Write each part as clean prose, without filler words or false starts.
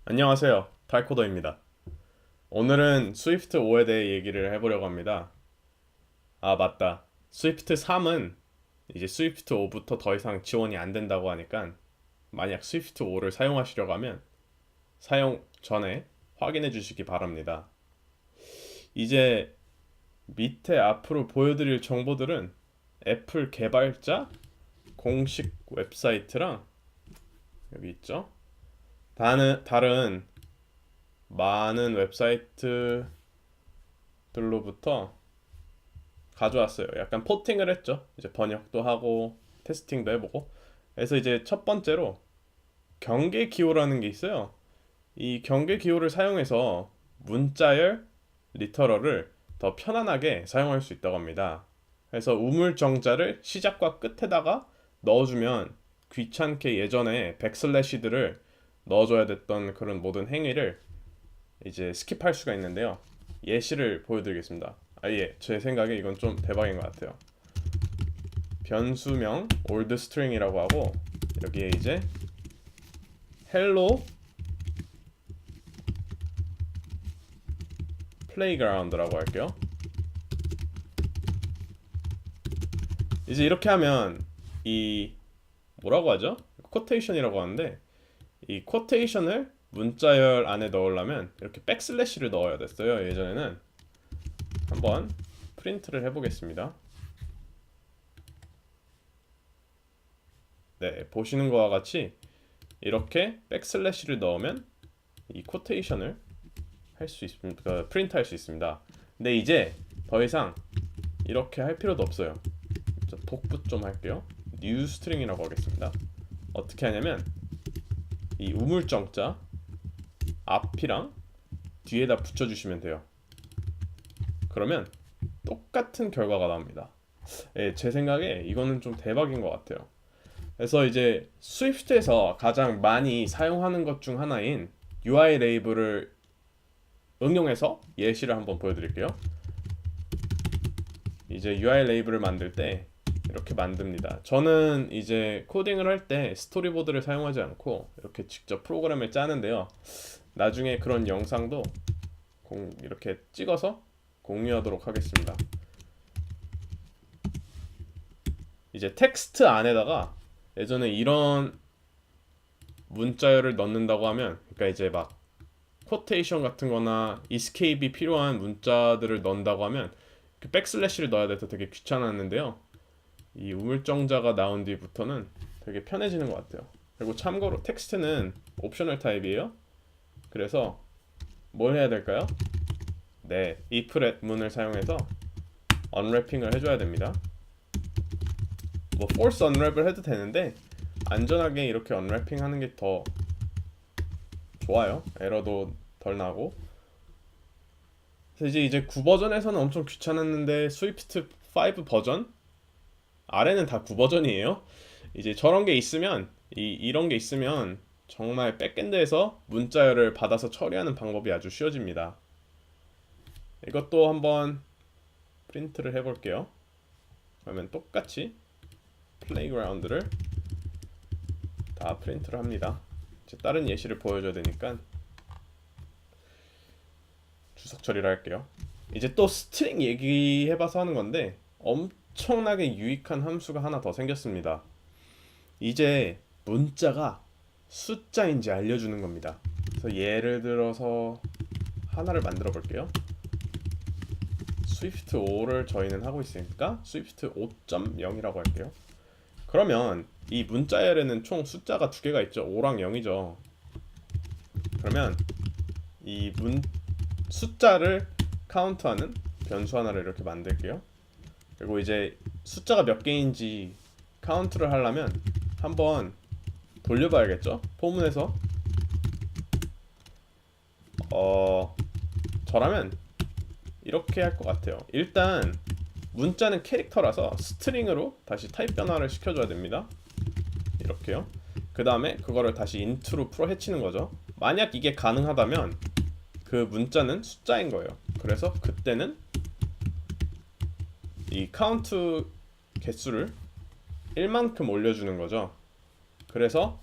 안녕하세요. 달코더입니다. 오늘은 스위프트 5에 대해 얘기를 해보려고 합니다. 아, 맞다. 스위프트 3은 이제 스위프트 5부터 더 이상 지원이 안 된다고 하니까 만약 스위프트 5를 사용하시려고 하면 사용 전에 확인해 주시기 바랍니다. 이제 밑에 앞으로 보여드릴 정보들은 애플 개발자 공식 웹사이트랑 여기 있죠? 다른 많은 웹사이트들로부터 가져왔어요. 약간 포팅을 했죠. 이제 번역도 하고 테스팅도 해보고. 그래서 이제 첫 번째로 경계 기호라는 게 있어요. 이 경계 기호를 사용해서 문자열 리터럴을 더 편안하게 사용할 수 있다고 합니다. 그래서 우물정자를 시작과 끝에다가 넣어주면 귀찮게 예전에 백슬래시들을 넣어줘야 됐던 그런 모든 행위를 이제 스킵할 수가 있는데요. 예시를 보여드리겠습니다. 예, 제 생각에 이건 좀 대박인 것 같아요. 변수명 old string이라고 하고 여기에 이제 hello playground라고 할게요. 이제 이렇게 하면 이 뭐라고 하죠? 코테이션이라고 하는데 이 코테이션을 문자열 안에 넣으려면 이렇게 백슬래시를 넣어야 됐어요. 예전에는. 한번 프린트를 해보겠습니다. 네, 보시는 것과 같이 이렇게 백슬래시를 넣으면 이 코테이션을 할 수 있습니다. 프린트 할 수 있습니다. 근데 이제 더 이상 이렇게 할 필요도 없어요. 복붙 좀 할게요. new string이라고 하겠습니다. 어떻게 하냐면 이 우물정자 앞이랑 뒤에다 붙여주시면 돼요. 그러면 똑같은 결과가 나옵니다. 예, 제 생각에 이거는 좀 대박인 것 같아요. 그래서 이제 스위프트에서 가장 많이 사용하는 것 중 하나인 UI 레이블을 응용해서 예시를 한번 보여드릴게요. 이제 UI 레이블을 만들 때 이렇게 만듭니다. 저는 이제 코딩을 할 때 스토리보드를 사용하지 않고 이렇게 직접 프로그램을 짜는데요. 나중에 그런 영상도 이렇게 찍어서 공유하도록 하겠습니다. 이제 텍스트 안에다가 예전에 이런 문자열을 넣는다고 하면, 그러니까 이제 막 코테이션 같은 거나 이스케이프이 필요한 문자들을 넣는다고 하면 백슬래시를 넣어야 돼서 되게 귀찮았는데요. 이 우물정자가 나온 뒤부터는 되게 편해지는 것 같아요. 그리고 참고로 텍스트는 옵셔널 타입이에요. 그래서 뭘 해야 될까요? 네, if 문을 사용해서 언래핑을 해줘야 됩니다. 뭐 force unwrap을 해도 되는데 안전하게 이렇게 언래핑 하는 게 더 좋아요. 에러도 덜 나고. 그래서 이제 9버전에서는 엄청 귀찮았는데 스위프트 5 버전 아래는 다 9버전이에요. 이제 저런 게 있으면 이런 게 있으면 정말 백엔드에서 문자열을 받아서 처리하는 방법이 아주 쉬워집니다. 이것도 한번 프린트를 해볼게요. 그러면 똑같이 플레이그라운드를 다 프린트를 합니다. 이제 다른 예시를 보여줘야 되니까 주석 처리를 할게요. 이제 또 스트링 얘기해봐서 하는 건데 엄청나게 유익한 함수가 하나 더 생겼습니다. 이제 문자가 숫자인지 알려주는 겁니다. 그래서 예를 들어서 하나를 만들어 볼게요. 스위프트 5를 저희는 하고 있으니까 스위프트 5.0이라고 할게요. 그러면 이 문자열에는 총 숫자가 두 개가 있죠. 5랑 0이죠. 그러면 이 숫자를 카운트하는 변수 하나를 이렇게 만들게요. 그리고 이제 숫자가 몇 개인지 카운트를 하려면 한번 돌려봐야겠죠. 포문에서 저라면 이렇게 할 것 같아요. 일단 문자는 캐릭터라서 스트링으로 다시 타입 변화를 시켜줘야 됩니다. 이렇게요. 그 다음에 그거를 다시 인트로 풀어 헤치는 거죠. 만약 이게 가능하다면 그 문자는 숫자인 거예요. 그래서 그때는 이 카운트 개수를 1만큼 올려주는 거죠. 그래서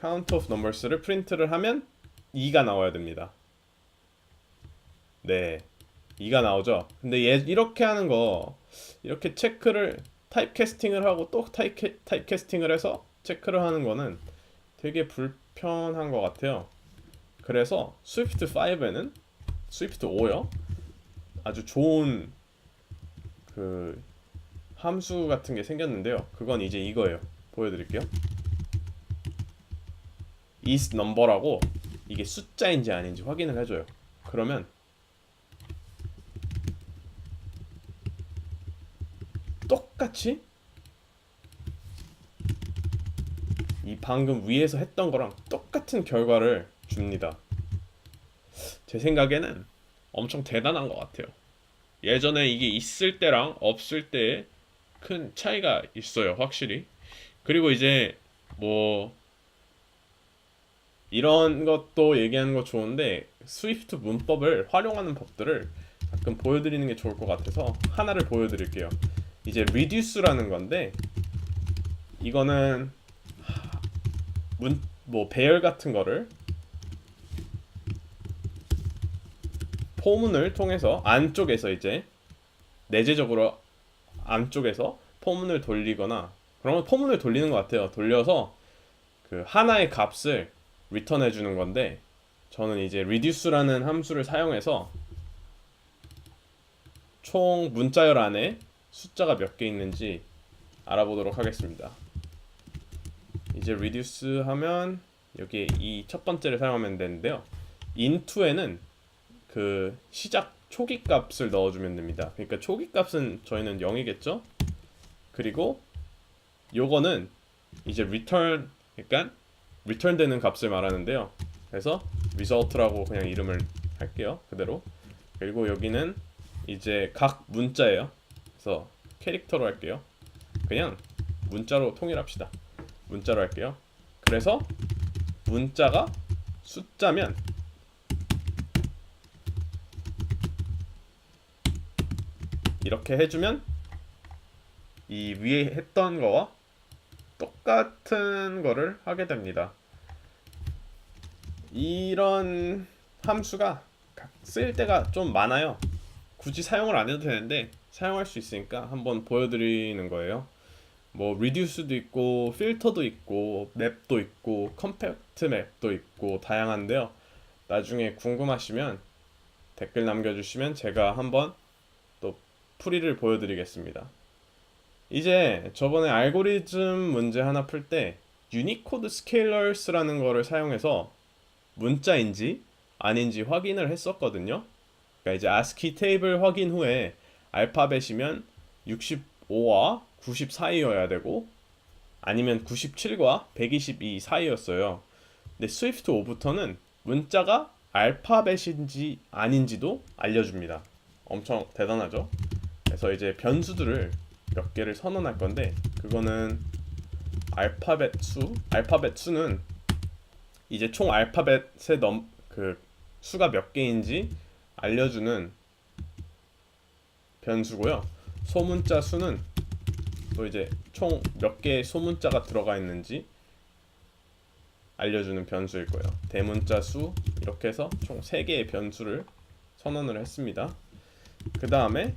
count of numbers를 프린트를 하면 2가 나와야 됩니다. 네, 2가 나오죠. 근데 이렇게 하는 거, 이렇게 체크를 타입캐스팅을 하고 또 타입캐스팅을 해서 체크를 하는 거는 되게 불편한 것 같아요. 그래서 스위프트 5에는 스위프트 5요. 아주 좋은 그 함수 같은 게 생겼는데요. 그건 이제 이거예요. 보여드릴게요. is number라고 이게 숫자인지 아닌지 확인을 해줘요. 그러면 똑같이 이 방금 위에서 했던 거랑 똑같은 결과를 줍니다. 제 생각에는 엄청 대단한 것 같아요. 예전에 이게 있을 때랑 없을 때의 큰 차이가 있어요, 확실히. 그리고 이제 뭐 이런 것도 얘기하는 거 좋은데 스위프트 문법을 활용하는 법들을 가끔 보여드리는 게 좋을 것 같아서 하나를 보여드릴게요. 이제 reduce라는 건데 이거는 뭐 배열 같은 거를 포문을 통해서 안쪽에서 이제 내재적으로 안쪽에서 포문을 돌리거나 그러면 포문을 돌리는 것 같아요. 돌려서 그 하나의 값을 리턴해 주는 건데 저는 이제 reduce라는 함수를 사용해서 총 문자열 안에 숫자가 몇 개 있는지 알아보도록 하겠습니다. 이제 reduce 하면 여기 이 첫 번째를 사용하면 되는데요. into에는 그 시작 초기 값을 넣어주면 됩니다. 그러니까 초기 값은 저희는 0이겠죠? 그리고 요거는 이제 return, 그러니까 return 되는 값을 말하는데요. 그래서 result라고 그냥 이름을 할게요. 그대로. 그리고 여기는 이제 각 문자예요. 그래서 캐릭터로 할게요. 그냥 문자로 통일합시다. 문자로 할게요. 그래서 문자가 숫자면 이렇게 해주면 이 위에 했던 거와 똑같은 거를 하게 됩니다. 이런 함수가 쓸 때가 좀 많아요. 굳이 사용을 안 해도 되는데 사용할 수 있으니까 한번 보여드리는 거예요. 뭐 reduce도 있고 필터도 있고 맵도 있고 컴팩트 맵도 있고 다양한데요. 나중에 궁금하시면 댓글 남겨주시면 제가 한번 또 풀이를 보여드리겠습니다. 이제 저번에 알고리즘 문제 하나 풀 때 유니코드 스케일러스라는 거를 사용해서 문자인지 아닌지 확인을 했었거든요. 그러니까 이제 ASCII 테이블 확인 후에 알파벳이면 65와 90 사이여야 되고 아니면 97과 122 사이였어요. 근데 스위프트 5부터는 문자가 알파벳인지 아닌지도 알려줍니다. 엄청 대단하죠? 그래서 이제 변수들을 몇 개를 선언할 건데 그거는 알파벳 수는 이제 총 알파벳의 그 수가 몇 개인지 알려주는 변수고요. 소문자 수는 또 이제 총 몇 개의 소문자가 들어가 있는지 알려주는 변수일 거예요. 대문자 수 이렇게 해서 총 3개의 변수를 선언을 했습니다. 그 다음에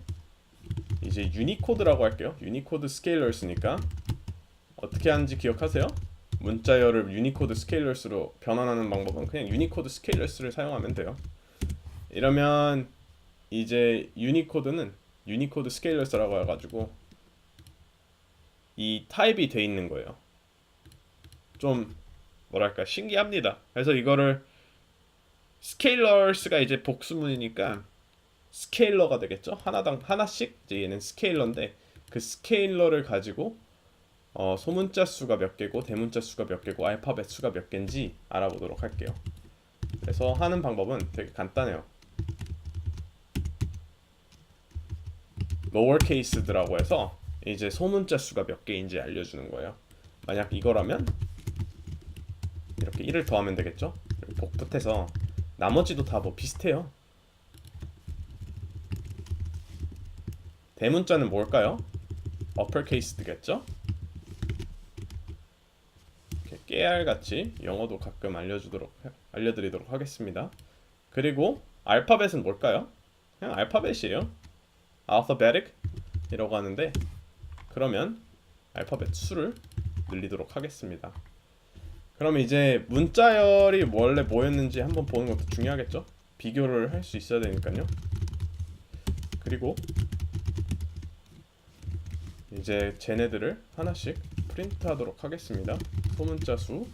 이제 유니코드라고 할게요. 유니코드 스케일러스니까 어떻게 하는지 기억하세요? 문자열을 유니코드 스케일러스로 변환하는 방법은 그냥 유니코드 스케일러스를 사용하면 돼요. 이러면 이제 유니코드는 유니코드 스케일러스라고 해가지고 이 타입이 돼 있는 거예요. 좀 뭐랄까 신기합니다. 그래서 이거를 스케일러스가 이제 복수문이니까 스케일러가 되겠죠. 하나당 하나씩 이제 얘는 스케일러인데 그 스케일러를 가지고 소문자 수가 몇 개고 대문자 수가 몇 개고 알파벳 수가 몇 개인지 알아보도록 할게요. 그래서 하는 방법은 되게 간단해요. 로어 케이스드라고 해서 이제 소문자 수가 몇 개인지 알려주는 거예요. 만약 이거라면 이렇게 1을 더하면 되겠죠. 복붙해서 나머지도 다 뭐 비슷해요. 대문자는 뭘까요? uppercase겠죠? 깨알같이 영어도 가끔 알려드리도록 하겠습니다. 그리고 알파벳은 뭘까요? 그냥 알파벳이에요. alphabetic 이라고 하는데, 그러면 알파벳 수를 늘리도록 하겠습니다. 그럼 이제 문자열이 원래 뭐였는지 한번 보는 것도 중요하겠죠? 비교를 할 수 있어야 되니까요. 그리고 이제 쟤네들을 하나씩 프린트하도록 하겠습니다. 소문자 수,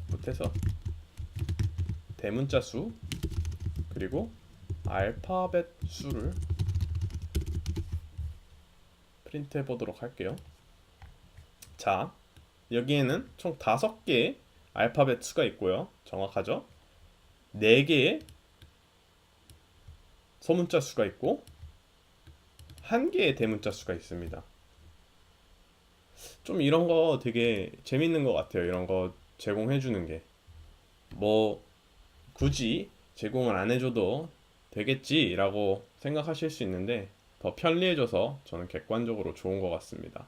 복붙해서 대문자 수, 그리고 알파벳 수를 프린트해 보도록 할게요. 자, 여기에는 총 5개의 알파벳 수가 있고요. 정확하죠? 4개의 소문자 수가 있고 1개의 대문자 수가 있습니다. 좀 이런 거 되게 재밌는 것 같아요. 이런 거 제공해 주는 게. 뭐 굳이 제공을 안 해줘도 되겠지라고 생각하실 수 있는데, 더 편리해져서 저는 객관적으로 좋은 것 같습니다.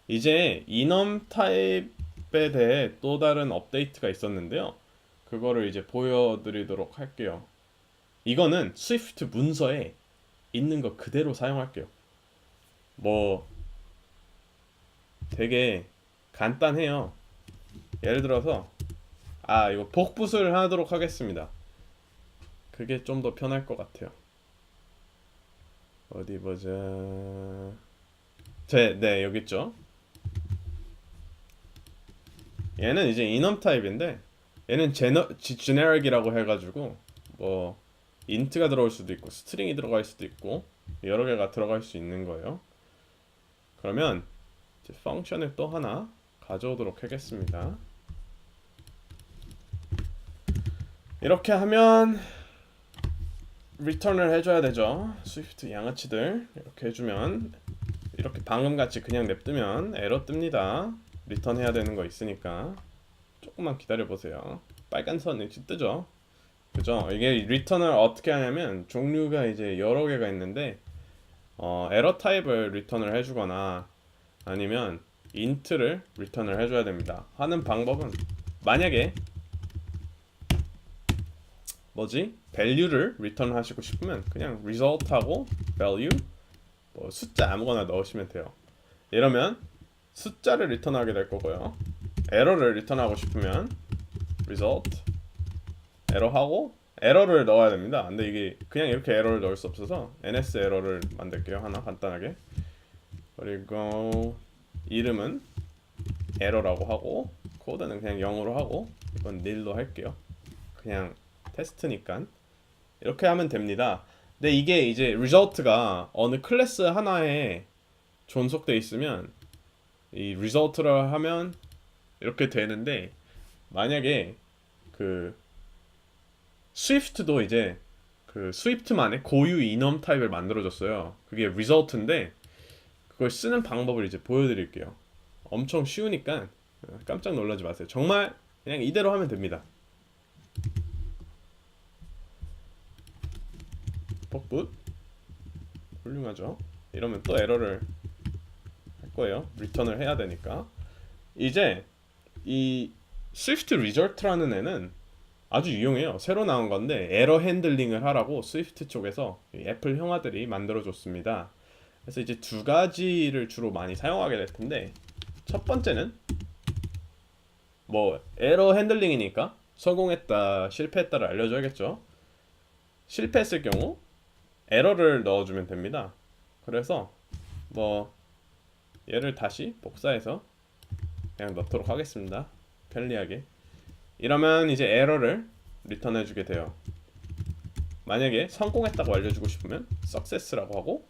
이제 이넘 타입에 대해 또 다른 업데이트가 있었는데요. 그거를 이제 보여드리도록 할게요. 이거는 스위프트 문서에 있는 거 그대로 사용할게요. 뭐 되게 간단해요. 예를 들어서 이거 복붙을 하도록 하겠습니다. 그게 좀 더 편할 것 같아요. 어디 보자. 네, 여기 있죠. 얘는 이제 이넘 타입인데, 얘는 generic이라고 해가지고 뭐 int가 들어올 수도 있고 스트링이 들어갈 수도 있고 여러 개가 들어갈 수 있는 거예요. 그러면 이제 펑션을 또 하나 가져오도록 하겠습니다. 이렇게 하면 리턴을 해줘야 되죠. 스위프트 양아치들. 이렇게 해주면, 이렇게 방금같이 그냥 냅두면 에러 뜹니다. 리턴 해야 되는 거 있으니까 조금만 기다려보세요. 빨간 선이 뜨죠. 그죠? 이게 리턴을 어떻게 하냐면 종류가 이제 여러 개가 있는데, 에러 타입을 리턴을 해주거나 아니면 int를 리턴을 해줘야 됩니다. 하는 방법은, 만약에 value를 리턴 하시고 싶으면 그냥 result하고 value 뭐 숫자 아무거나 넣으시면 돼요. 이러면 숫자를 리턴하게 될 거고요. 에러를 리턴하고 싶으면 result 에러하고 에러를 넣어야 됩니다. 근데 이게 그냥 이렇게 에러를 넣을 수 없어서 ns 에러를 만들게요. 하나 간단하게. 그리고 이름은 에러라고 하고 코드는 그냥 0으로 하고 이건 nil로 할게요. 그냥 테스트니까. 이렇게 하면 됩니다. 근데 이게 이제 result가 어느 클래스 하나에 존속돼 있으면 이 result를 하면 이렇게 되는데, 만약에 그 스위프트도 이제 그 스위프트만의 고유 이넘 타입을 만들어줬어요. 그게 result인데, 그걸 쓰는 방법을 이제 보여드릴게요. 엄청 쉬우니까 깜짝 놀라지 마세요. 정말 그냥 이대로 하면 됩니다. 복붙 훌륭하죠. 이러면 또 에러를 할 거예요. 리턴을 해야 되니까. 이제 이 스위프트 리절트라는 애는 아주 유용해요. 새로 나온 건데 에러 핸들링을 하라고 스위프트 쪽에서 애플 형아들이 만들어줬습니다. 그래서 이제 두 가지를 주로 많이 사용하게 될 텐데, 첫 번째는 뭐 에러 핸들링이니까 성공했다 실패했다를 알려줘야겠죠. 실패했을 경우 에러를 넣어주면 됩니다. 그래서 뭐 얘를 다시 복사해서 그냥 넣도록 하겠습니다. 편리하게. 이러면 이제 에러를 리턴해주게 돼요. 만약에 성공했다고 알려주고 싶으면 success라고 하고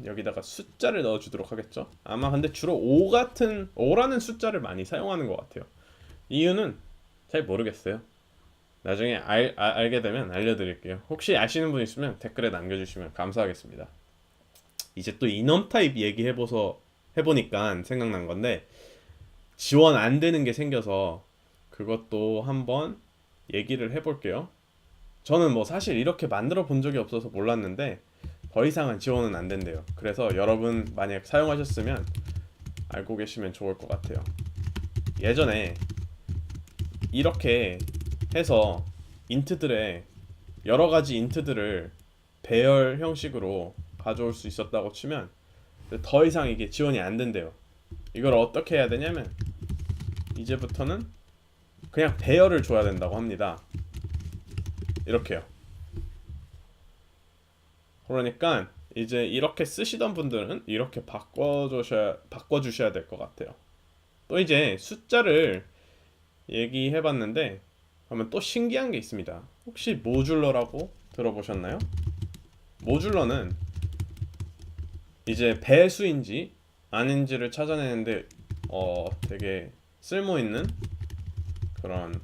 여기다가 숫자를 넣어주도록 하겠죠. 아마 근데 주로 5라는 숫자를 많이 사용하는 것 같아요. 이유는 잘 모르겠어요. 나중에 알게 되면 알려드릴게요. 혹시 아시는 분 있으면 댓글에 남겨주시면 감사하겠습니다. 이제 또 이넘 타입 해보니까 생각난 건데, 지원 안 되는 게 생겨서 그것도 한번 얘기를 해볼게요. 저는 뭐 사실 이렇게 만들어 본 적이 없어서 몰랐는데 더 이상은 지원은 안 된대요. 그래서 여러분 만약 사용하셨으면 알고 계시면 좋을 것 같아요. 예전에 이렇게 해서 인트들의 여러 가지 인트들을 배열 형식으로 가져올 수 있었다고 치면 더 이상 이게 지원이 안 된대요. 이걸 어떻게 해야 되냐면 이제부터는 그냥 배열을 줘야 된다고 합니다. 이렇게요. 그러니까 이제 이렇게 쓰시던 분들은 이렇게 바꿔주셔야 될 것 같아요. 또 이제 숫자를 얘기해봤는데 그러면 또 신기한 게 있습니다. 혹시 모듈러라고 들어보셨나요? 모듈러는 이제 배수인지 아닌지를 찾아내는데 되게 쓸모있는 그런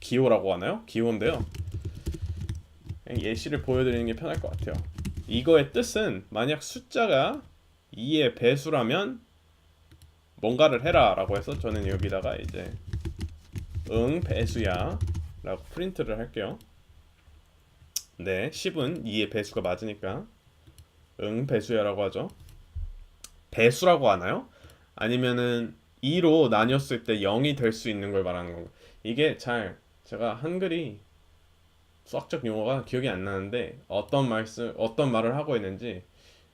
기호라고 하나요? 기호인데요. 그냥 예시를 보여드리는 게 편할 것 같아요. 이거의 뜻은 만약 숫자가 2의 배수라면 뭔가를 해라 라고 해서 저는 여기다가 이제 응 배수야 라고 프린트를 할게요. 네, 10은 2의 배수가 맞으니까 응 배수야 라고 하죠. 배수라고 하나요? 아니면은 2로 나뉘었을 때 0이 될 수 있는 걸 말하는 건가? 이게 잘 제가 한글이 수학적 용어가 기억이 안 나는데 어떤 말을 하고 있는지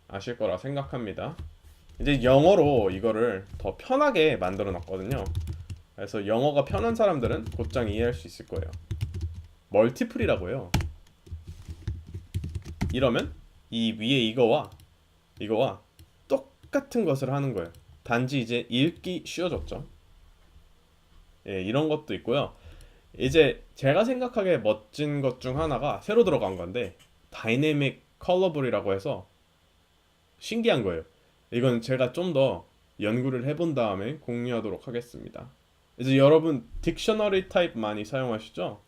아실 거라 생각합니다. 이제 영어로 이거를 더 편하게 만들어 놨거든요. 그래서 영어가 편한 사람들은 곧장 이해할 수 있을 거예요. 멀티플이라고요. 이러면 이 위에 이거와 똑같은 것을 하는 거예요. 단지 이제 읽기 쉬워졌죠. 예, 이런 것도 있고요. 이제 제가 생각하기에 멋진 것 중 하나가 새로 들어간 건데 다이내믹 컬러블이라고 해서 신기한 거예요. 이건 제가 좀 더 연구를 해본 다음에 공유하도록 하겠습니다. 이제 여러분 딕셔너리 타입 많이 사용하시죠?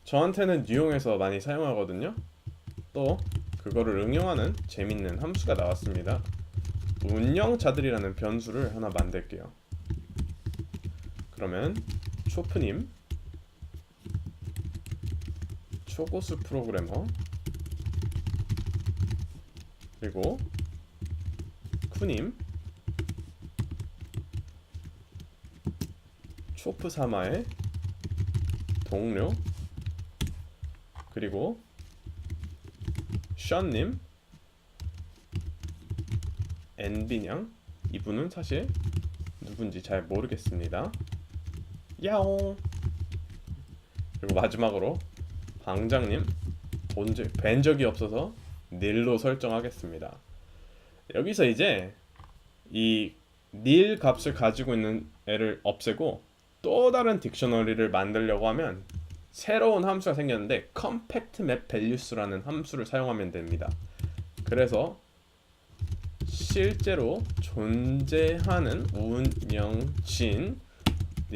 저한테는 뉴용에서 많이 사용하거든요. 또 그거를 응용하는 재밌는 함수가 나왔습니다. 운영자들이라는 변수를 하나 만들게요. 그러면 초프님 초고수 프로그래머 그리고 쿠님 초프 사마의 동료 그리고 션님 엔비냥 이분은 사실 누군지 잘 모르겠습니다. 야옹 그리고 마지막으로 방장님 뵌 적이 없어서 닐로 설정하겠습니다. 여기서 이제 이 닐 값을 가지고 있는 애를 없애고 또 다른 딕셔너리를 만들려고 하면 새로운 함수가 생겼는데 compact map values라는 함수를 사용하면 됩니다. 그래서 실제로 존재하는 운영진이라고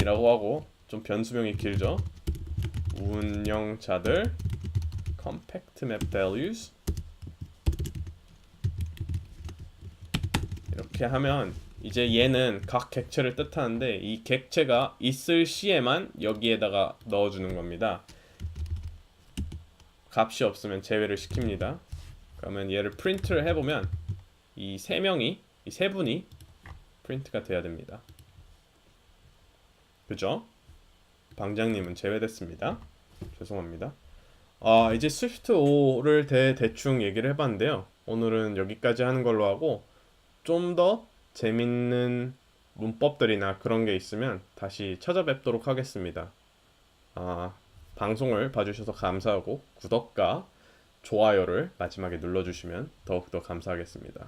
하고 좀 변수명이 길죠. 운영자들 compact map values 이렇게 하면 이제 얘는 각 객체를 뜻하는데 이 객체가 있을 시에만 여기에다가 넣어주는 겁니다. 값이 없으면 제외를 시킵니다. 그러면 얘를 프린트를 해보면 이 세 분이 프린트가 돼야 됩니다. 그죠? 방장님은 제외됐습니다. 죄송합니다. 이제 스위프트 5를 대충 얘기를 해봤는데요. 오늘은 여기까지 하는 걸로 하고 좀 더 재밌는 문법들이나 그런 게 있으면 다시 찾아뵙도록 하겠습니다. 방송을 봐주셔서 감사하고 구독과 좋아요를 마지막에 눌러주시면 더욱더 감사하겠습니다.